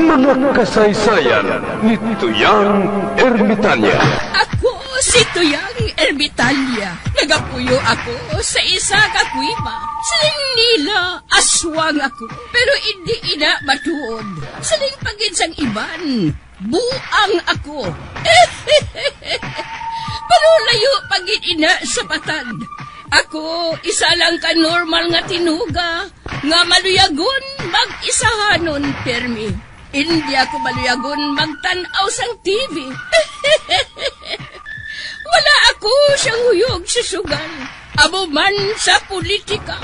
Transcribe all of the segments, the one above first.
Mga kasaysayan ni Tuyang Ermitanya. Ako si Tuyang Ermitanya. Nagapuyo ako sa isa ka kuiba. Siling nila, aswang ako. Pero hindi ina matuod. Siling pagin sang iban. Buang ako. Pero layo pagin ina sa patad. Ako, isa lang ka normal nga tinuga. Nga maluyagon mag-isahanon, permi. Hindi ako maluyagon magtanaw sang TV. Wala ako siyang huyog sa sugal. Abo man sa politika.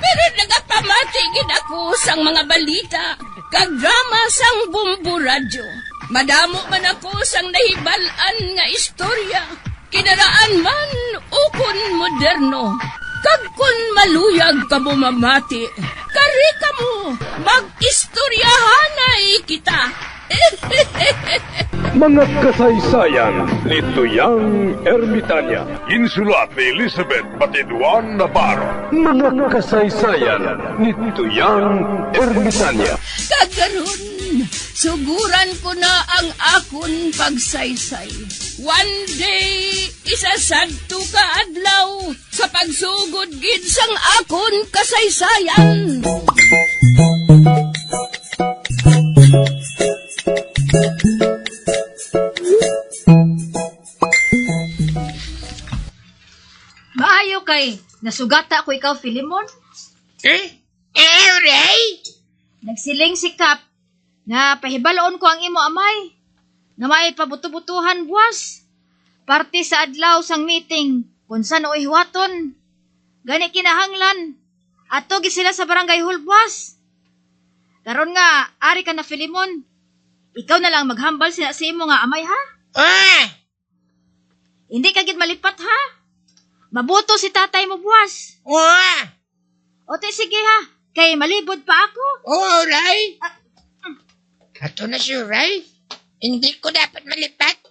Pero nagapamatagin ako sang mga balita. Kag drama sang bumbu radyo. Madamo man ako sang nahibalan nga istorya. Kinaraan man ukon moderno. Kag kun maluyag ka mo mamati, kari ka mo, mag-istoryahanay kita. Mga kasaysayan ni Tuyang Ermitanya. Insulat ni Elizabeth Batiduan Navarro. Mga kasaysayan ni Tuyang Ermitanya. Kagaron, suguran ko na ang akon pagsaysay. One day, isasadto ka adlaw sa pagsugod gid sang akon kasaysayan. Maayo kay nasugata ko ikaw, Filimon. Ray? Nagsiling si Kap na pahibaloon ko ang imo amay na may pabuto-butuhan buwas. Parte sa adlaw sang meeting kung saan o ihuwaton. Gani kinahanglan. Ato gi sila sa barangay hall buwas. Karon nga, ari ka na, Filimon. Ikaw na lang maghambal sila sa imo nga amay, ha? Hindi ka gid malipat, ha? Mabuto si tatay mo buwas. O te, sige ha. Kay malibod pa ako. Ray? Ato na si Ray. Hindi ko dapat malipat.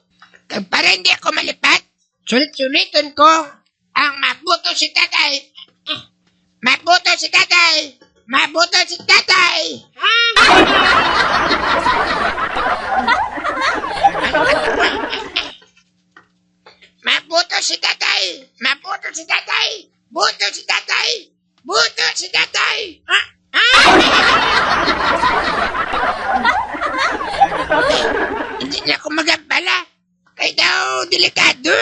Kag para hindi ako malipat, sulit-sulitan ko ang mabuto si tatay. Mabuto si tatay. Mabuto si tatay. Mabuto si tatay. Mabuto si tatay. Buto si tatay. Buto si tatay. Hindi na ako magambala. Kaya daw delikado.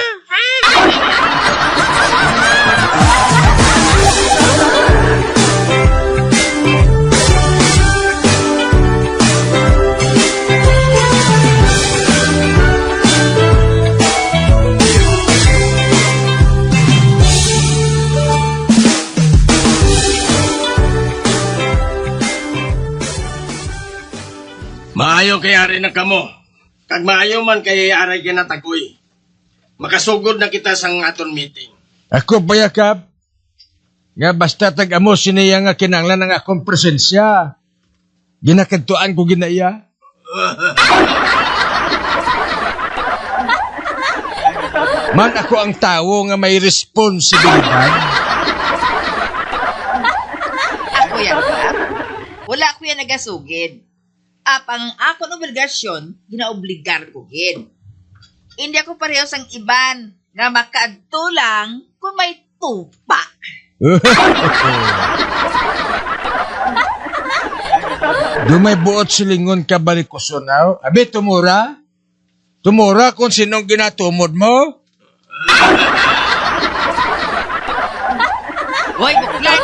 Maayo kay ari na kamo. Kag maayo man kay aray kinatakoy. Makasugod na kita sang aton meeting. Ako bayakap. Nga basta tag-amo siniya nga kinanglan ng akong presensya. Ginakadtuan ko ginaya. Man ako ang tao nga may responsibilidad. Ako yan, Kap. Wala ko yan nagasugid. Apang akong obligasyon, ginaobligar ko gid. Hindi ako pareho sang iban nga makaadto lang kung may tupa. Dumay buot silingon ka balikusonaw. Abi, tumura? Tumura kung sinong ginatumod mo? Hoy, buklan!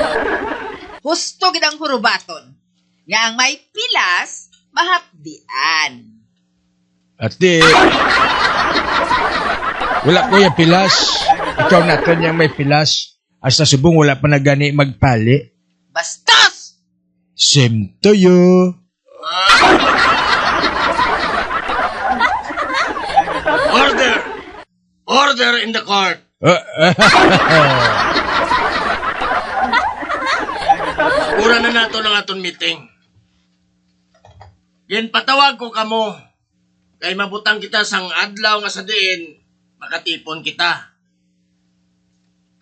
Husto gid ang hurubaton. Nga ang may pilas, mahapdian. Ate, wala ko yung pilas. Ikaw natin yung may pilas. Hasta subong wala pa na gani magpali. Bastos! Same to you. Order! Order in the court. Ura na nato ng aton meeting. Yan patawag ko kamo. Kay mabutang kita sang adlaw nga sa diin, makatipon kita.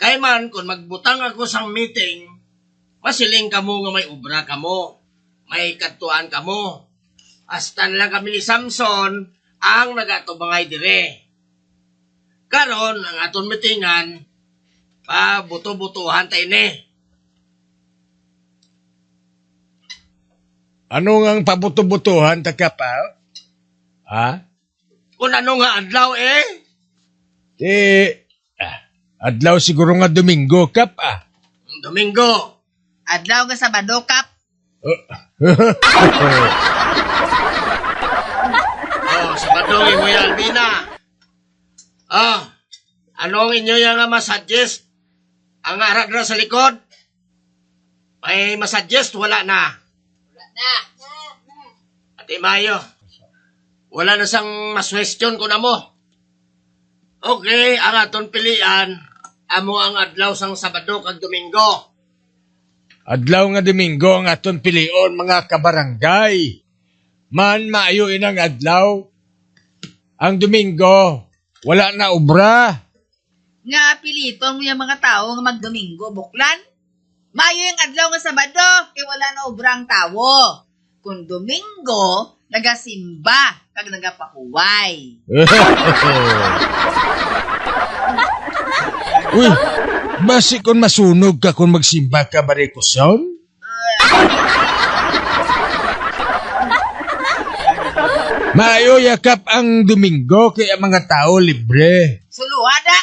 Kay man, kung magbutang ako sang meeting, masiling kamo nga may ubra kamo, may katuan kamo. Astan lang kami ni Samson ang nagatubangay dire. Karon ang aton mitingan, pabuto-butuhan tayo ni. Ano ang pabuto-butuhan, Takapa? Ha? Kung ano nga adlaw Adlaw siguro nga Domingo, Kap, Domingo. Adlaw nga Sabado, Kap. Sabado mo yan, Albina. Anong inyo yung masuggest? Ang arat na sa likod? May masuggest? Wala na. Ate Mayo, wala na sang mas-question ko na mo. Okay, ang aton pilian, amo ang adlaw sang Sabado kag Domingo. Adlaw nga Domingo ang aton pilion, mga kabarangay. Man, maayo inang adlaw. Ang Domingo, wala na obra. Nga piliton mo yung mga tao nga magdomingo, buklan. Mayo yung adlaw nga Sabado, kay wala na obrang tawo. Kung Domingo, nagasimba, kag nagapakuway. Uy, basi kung masunog ka kung magsimba ka, Barikoson? Maayo yakap ang Domingo kaya mga tao libre. Suluhada!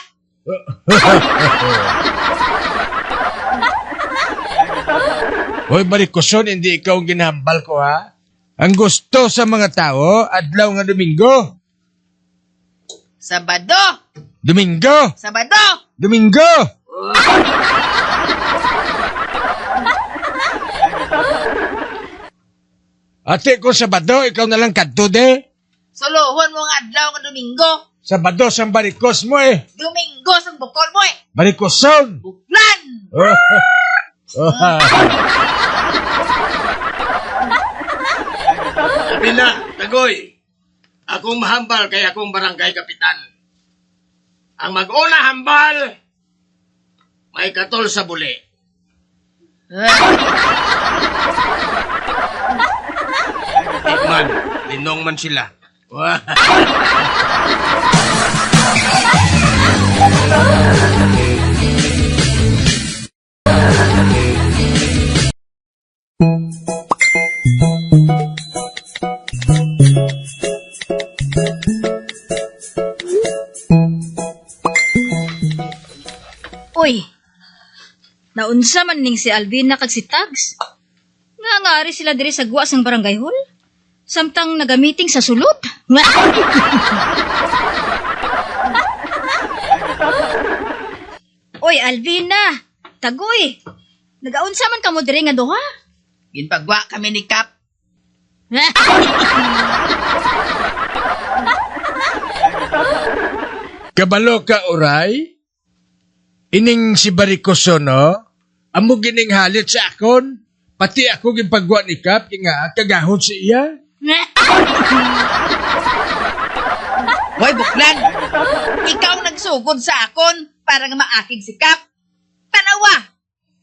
Hoy, Barikoson, hindi ikaw ang ginahambal ko, ha? Ang gusto sa mga tao, adlaw nga Domingo. Sabado! Domingo! Sabado! Domingo! Ate, kung Sabado, ikaw na lang kadto de. Suluhon mo nga adlaw nga Domingo. Sabado sang barikos mo Domingo sang bukol mo Barikoson! Buklan! Albina, Tagoy, akong mahambal kay akong barangay kapitan. Ang mag-una hambal, may katol sa buli. Man, linong man sila. Uy, naunsa man ning si Alvina kag si Tags. Nga ngari sila diri sa guwa sang barangay hall. Samtang nagamiting sa sulod. Nga. Uy, Alvina, Tagoy. Nagaunsa man kamo diri nga duha? Ginpagwa kami ni Kap. Kabalo ka, Uray? Ining si Barikoson, no? Amo gining halit sa akon. Pati ako gipagwa ni Kap, nga kagahod si iya. Hoy, buklan! Ikaw nagsugod sa akon para nga maakig si Kap. Tanawa!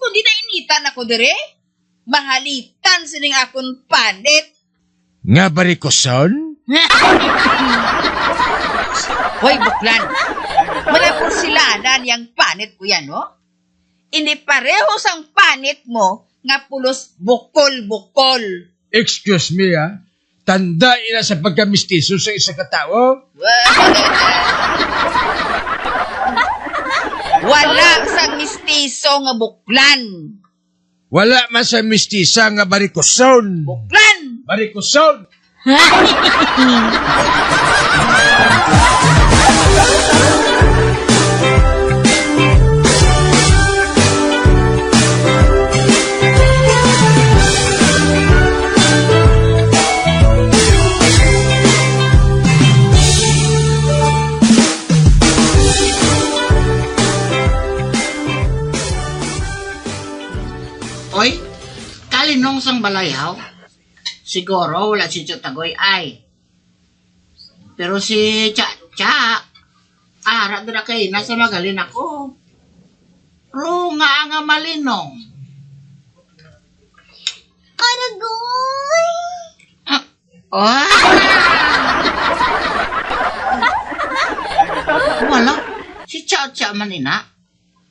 Kung di na initan ako dire, mahalitan sining akon panit. Nga Barikoson? Hoy, buklan! Malapor silanan yung panit ko yan, no? Hindi pareho sang panit mo nga pulos bukol-bukol. Excuse me, ha? Tanda ina sa pagkamistiso sa isa katao? Wala sang mistiso nga buklan. Wala man sa mistisa nga Barikoson. Buklan! Barikoson! Oy, kalinong sang balayaw. Siguro wala si Tagoy ay. Pero si Cha, ara na kay nasa magalin ako. Pero nga malinong. Aragoy! Oh! Wala. Si Chow Chow man ina.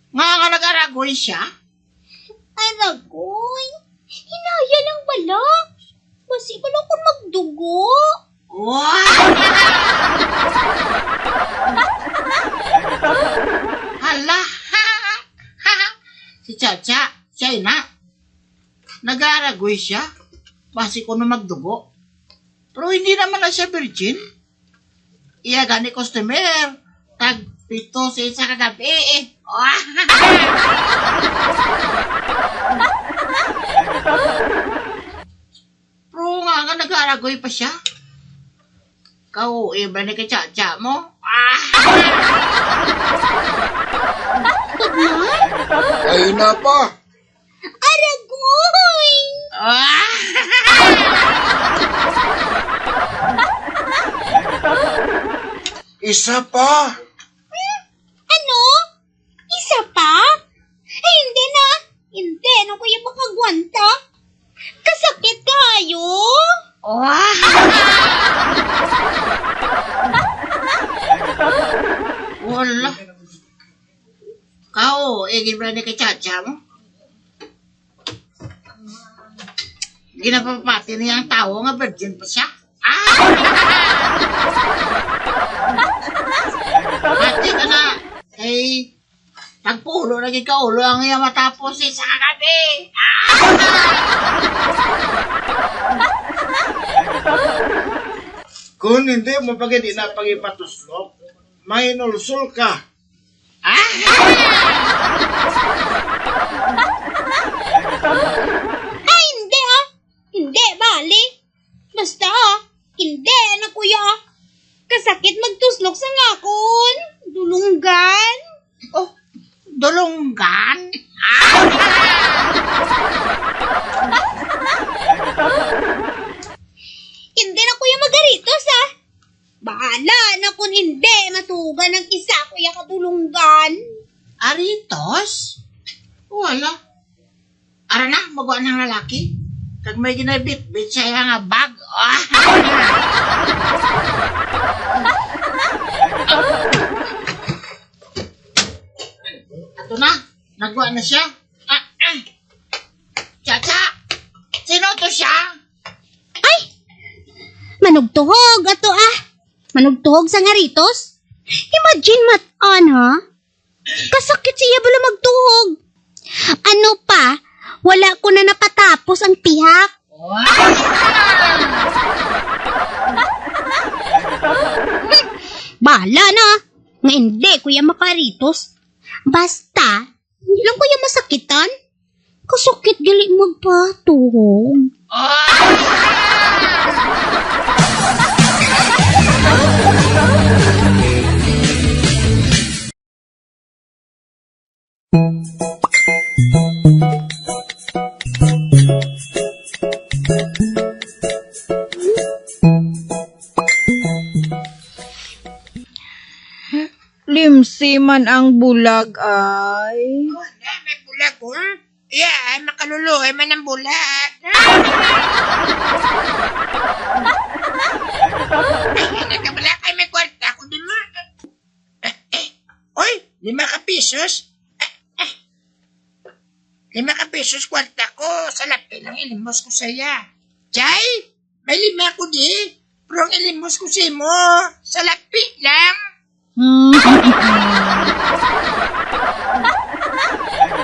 Nga nag-aragoy siya. Aragoy? Hinaya lang bala. Basi bala ko magdugo. Hala. Si Chow Chow, siya ina. Nag-aragoy siya. Basi ko na magdugo. Pero hindi naman na siya virgin. Iya gani customer. Tag pito sa isa kagabi eh. Pero nga nag-aragoy pa siya. Kau iba ni kacha-cha mo. Ay na pa. Aragoy! Isa pa. Ano? Isa pa? Ay, hindi na. Hindi na kuya makagwanta. Kasakit kayo. Wala. Kau iba ni kacha-cha mo. Ginapapati niya ang tao nga virgin pa siya. Pati ka na. Kay tagpulo lagi ka ulo ang iya matapos sa kagabi. Kung hindi mo pag hindi na pag-ipatuslok, may nulsul ka. Ay, hindi ah. Hindi, bali. Basta hindi na kuya. Kasakit magtuslok sa ngakon. Dulunggan. Oh, dulunggan? Hindi na kuya magaritos ah. Bahala na kung hindi matugan ng isa kuya kadulunggan. Aritos? Wala. Ara na, magawa ng lalaki. Kag may ginabit-bit siya nga bag. Ato na, nagawa na siya. Chacha, sino to siya? Ay! Manugtuhog ato ah. Manugtuhog sa ngaritos. Imagine mat-on ha. Kasakit siya bala magtuhog. Ano pa? Wala ko na napatapos ang tihak. Bala na. Nga hindi kuya makaritos. Basta, hindi lang kuya masakitan. Kasakit gali magpatuhog. Limsi man ang bulag ay. May bulag ko? Yeah, makaluluhay man ang bulag. Nagkabala kay may kwarta ako din mo. Oy, 5 pesos? 5 pesos kwarta ko. Sa lapi lang ilimos ko saya. Chay, may 5 ko di. Pero ang ilimos ko sa mo. Sa lapi lang.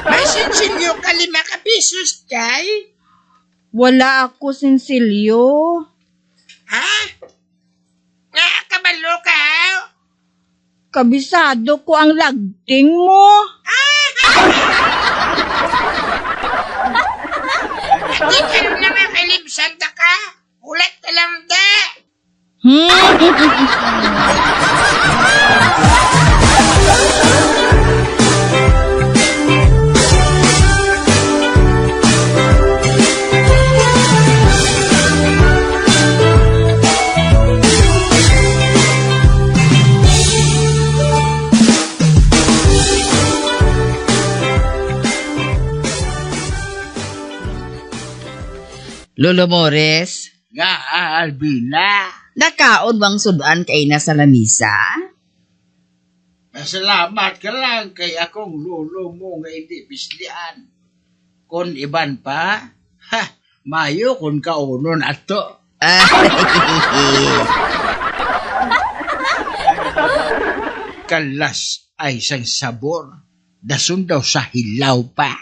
May sinsilyo ka 5 pesos, Chay? Wala ako sinsilyo. Ha? Nakakabalo ka? Kabisado ko ang lagting mo. Hindi ka rin naman kalibsan ka. Ulat ka lang da. Lolo Mores, Nga, Albina. Nakaon bang sudan kay na sa lamisa? Salamat ka lang kay akong lolo mo nga hindi pislian. Kung iban pa, mayo kung kaunon ato. Kalas ay isang sabor. Dasun daw sa hilaw pa.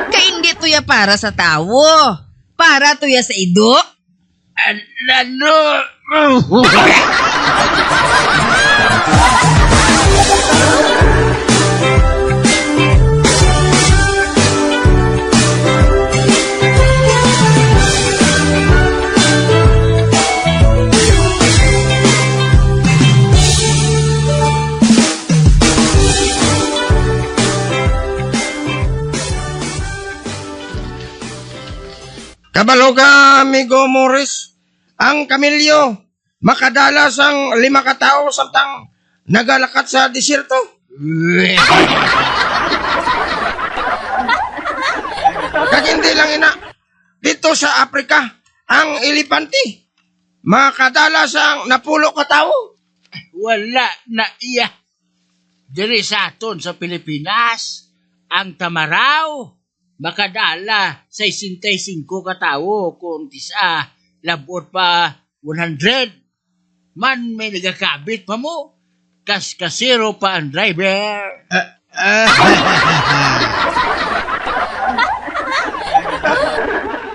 Kay hindi tuya para sa tawo. Para tuya sa ido. Ano? Kabalo ka, amigo Morris. Ang kamilyo, makadalas ang 5 katao samtang nagalakat sa desierto. Kag hindi lang ina, dito sa Afrika, ang elepanti, makadalas ang 10 katao. Wala na iya. Diri sa aton sa Pilipinas, ang tamaraw, makadala sa 65 katao kung tisa labot pa 100. Man may nagakabit pa mo. Kas-kasiro pa ang driver.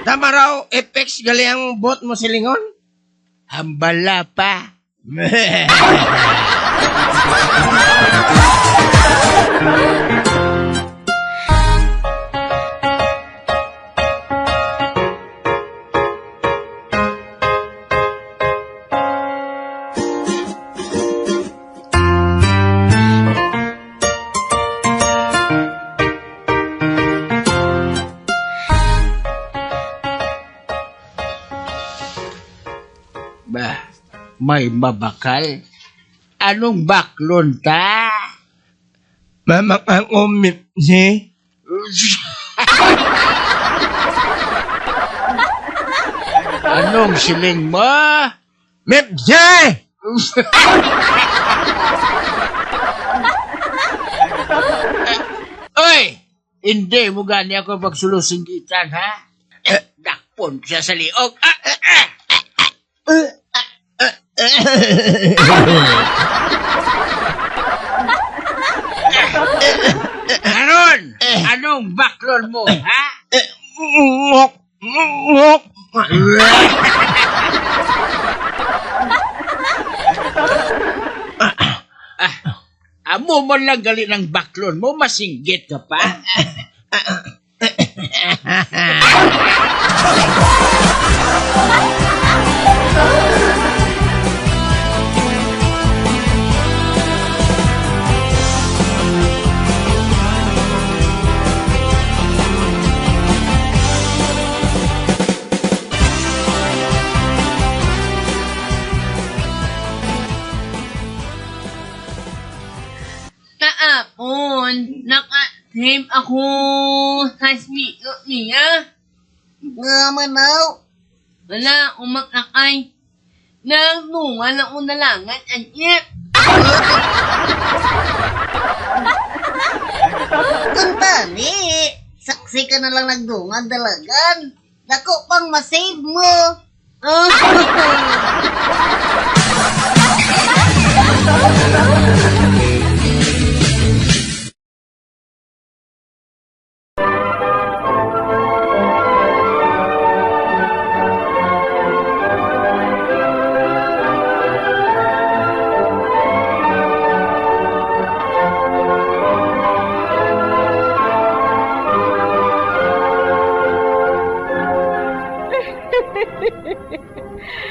Tama raw, Apex gali ang bot mo silingon? Hambala pa. May mabakal? Anong baklon ta? Mamang ang umip ni? Anong siling mo? Mipje! Oy! Hindi mo gani ako pagsulusinggitan, ha? Dakpon siya sa liog. Aron! Anong baklon mo, ha? Ngok! Ngok! Amo mo lang gali ng baklon mo, masinggit ka pa. Kaapon, naka-tame ako sa speaker niya. Nga manaw. Wala umakakay. Nagdungan ako nalangan ang iyep. Kung tani, saksi ka na lang nagdungan dalagan. Dako pang masave mo.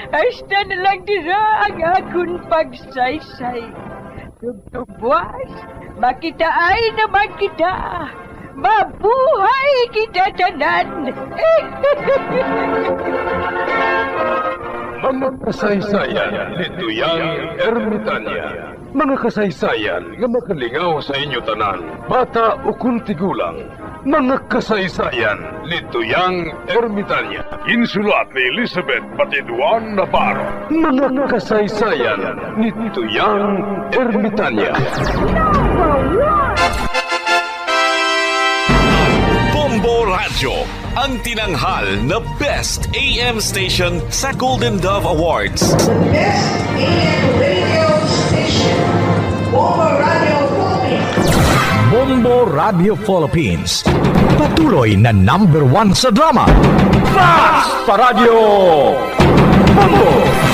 Hasta na lang dira ang akong pagsaysay. Tugtugwas, makitaan naman kita. Mabuhay kita tanan. Mga kasaysayan ni Tuyang Ermitanya. Mga kasaysayan nga makalingaw sa inyo tanan, bata o kuntigulang. Mga kasaysayan ni Tuyang Ermitanya. Insulat ni Elizabeth Batiduan Navarro. Mga kasaysayan ni Tuyang Ermitanya. Bombo Radio, ang tinanghal na Best AM Station sa Golden Dove Awards. Best AM Radio Station, Bombo Radio Philippines. Bombo Radio Philippines. Patuloy na #1 sa drama. Fast pa Radio! Bombo!